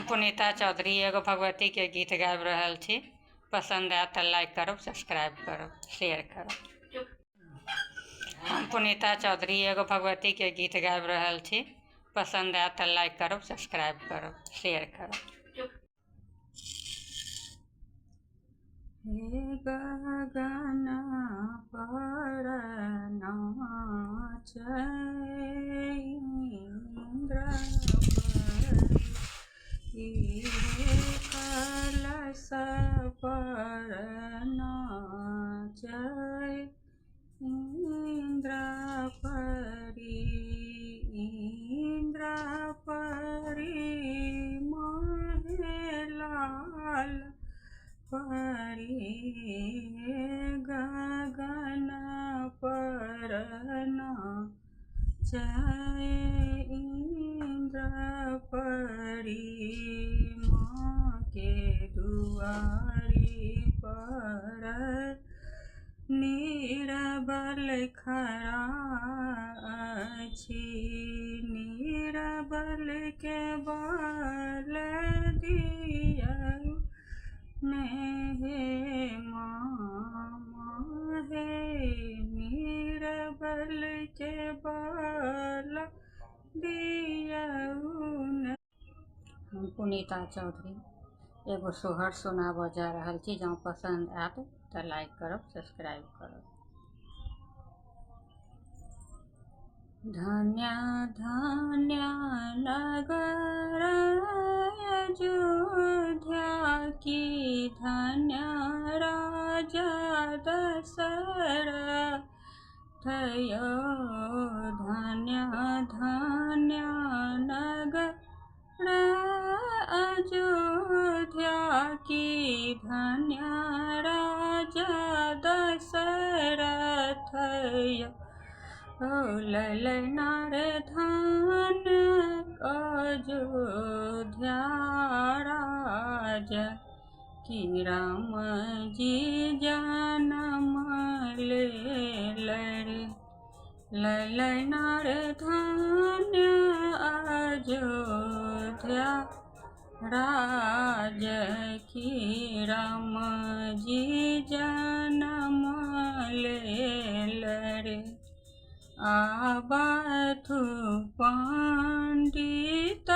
पुनीता चौधरी एगो भगवती के गीत गाबि रहल छी। पसंद आए तो लाइक करो, सब्सक्राइब करो, शेयर करो। हम पुनीता चौधरी एगो भगवती के गीत गाबि रहल छी। पसंद आए तो लाइक करो, सब्सक्राइब करो, शेयर करो। हे गगन पर नाचै इंद्र कलश पर नाचै इंद्र परी महलाल परी गगन पर नाचै इंद्र परी माँ के दुआरी पर नीरबल खड़ा अछि। नीरबल के बल दियौ ने हे माँ हे नीरबल के बल दियौ ने। हम पुनीता चौधरी एगो सोहर सुनाबऽ जा रहल छी। जहाँ पसंद आयत तो लाइक करब, सब्सक्राइब करब। धन्य धन्य नगर अयोध्या की, धन्य राजा दशरथ यो। धन्य धन्य नगर अयोध्या की, धन्य राजा दशरथ यो। ललना रे धन्य अयोध्या राजा की, राम जी जन्म ले रे। ललना रे धन्य अयोध्या राजा की, राम जी जन्म ले रे। आबथु पंडित